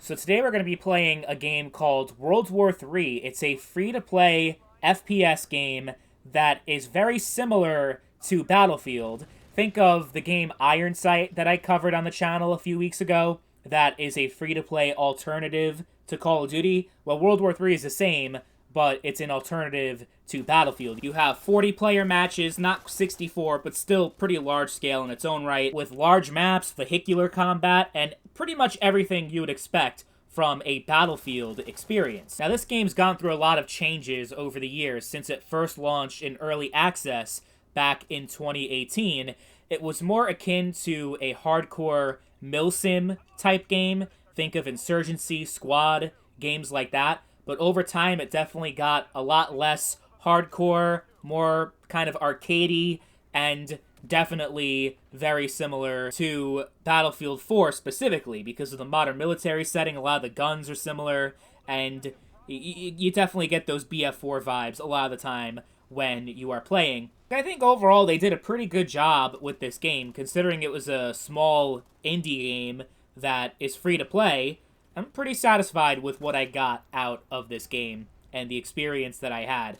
So today we're going to be playing a game called World War III. It's a free-to-play FPS game that is very similar to Battlefield. Think of the game Iron Sight that I covered on the channel a few weeks ago. That is a free-to-play alternative to Call of Duty. Well, World War III is the same, but it's an alternative to Battlefield. You have 40-player matches, not 64, but still pretty large scale in its own right, with large maps, vehicular combat, and pretty much everything you would expect from a Battlefield experience. Now, this game's gone through a lot of changes over the years since it first launched in early access back in 2018. It was more akin to a hardcore milsim type game. Think of Insurgency, Squad, games like that. But over time, it definitely got a lot less hardcore, more kind of arcadey, and definitely very similar to Battlefield 4 specifically, because of the modern military setting. A lot of the guns are similar, and you definitely get those BF4 vibes a lot of the time when you are playing. I think overall they did a pretty good job with this game, considering it was a small indie game that is free to play. I'm pretty satisfied with what I got out of this game and the experience that I had.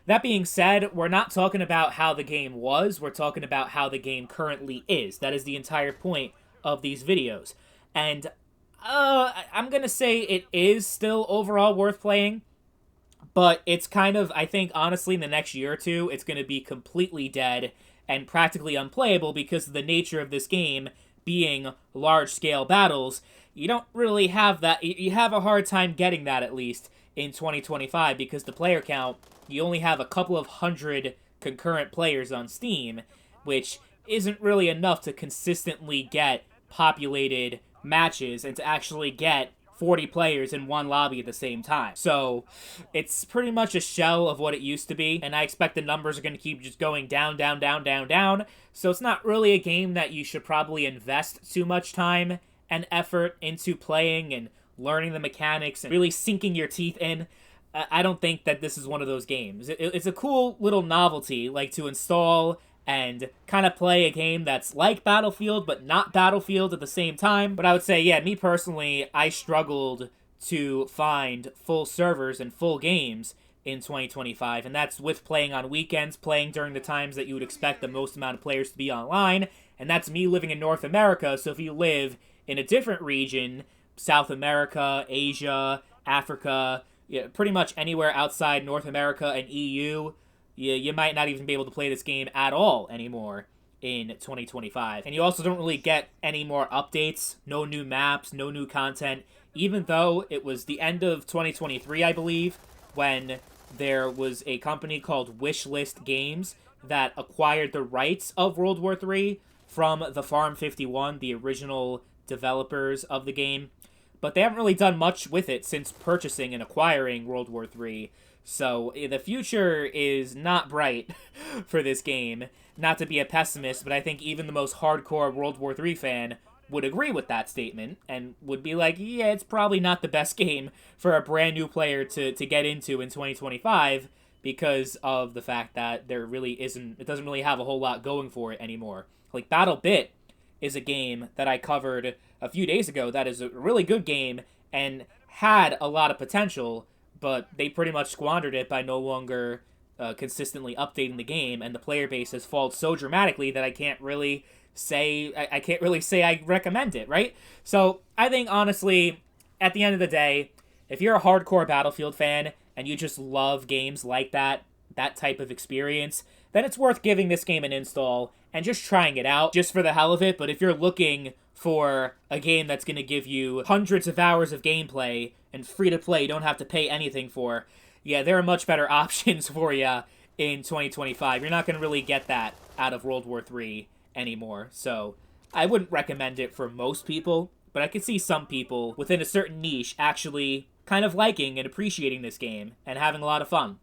That being said, we're not talking about how the game was, we're talking about how the game currently is. That is the entire point of these videos. And I'm gonna say it is still overall worth playing, but it's kind of, I think, honestly, in the next year or two, it's gonna be completely dead and practically unplayable because of the nature of this game being large-scale battles. You don't really have that. You have a hard time getting that, at least, in 2025, because the player count, you only have a couple of hundred concurrent players on Steam, which isn't really enough to consistently get populated matches and to actually get 40 players in one lobby at the same time. So it's pretty much a shell of what it used to be, and I expect the numbers are going to keep just going down, down, down, down, down. So it's not really a game that you should probably invest too much time and effort into playing and learning the mechanics and really sinking your teeth in. I don't think that this is one of those games. It's a cool little novelty, like to install and kind of play a game that's like Battlefield, but not Battlefield at the same time. But I would say, yeah, me personally, I struggled to find full servers and full games in 2025, and that's with playing on weekends, playing during the times that you would expect the most amount of players to be online, and that's me living in North America. So if you live in a different region, South America, Asia, Africa, yeah, pretty much anywhere outside North America and EU, you might not even be able to play this game at all anymore in 2025. And you also don't really get any more updates, no new maps, no new content, even though it was the end of 2023, I believe, when there was a company called Wishlist Games that acquired the rights of World War III from the Farm 51, the original developers of the game. But they haven't really done much with it since purchasing and acquiring World War III. So the future is not bright for this game. Not to be a pessimist, but I think even the most hardcore World War III fan would agree with that statement and would be like, yeah, it's probably not the best game for a brand new player to get into in 2025 because of the fact that there really isn't, it doesn't really have a whole lot going for it anymore. Like BattleBit is a game that I covered a few days ago that is a really good game and had a lot of potential, but they pretty much squandered it by no longer consistently updating the game, and the player base has fallen so dramatically that I can't really say I recommend it, right? So I think, honestly, at the end of the day, if you're a hardcore Battlefield fan and you just love games like that type of experience, then it's worth giving this game an install and just trying it out just for the hell of it. But if you're looking for a game that's going to give you hundreds of hours of gameplay and free to play, you don't have to pay anything for, yeah, there are much better options for you in 2025. You're not going to really get that out of World War III anymore. So I wouldn't recommend it for most people, but I could see some people within a certain niche actually kind of liking and appreciating this game and having a lot of fun.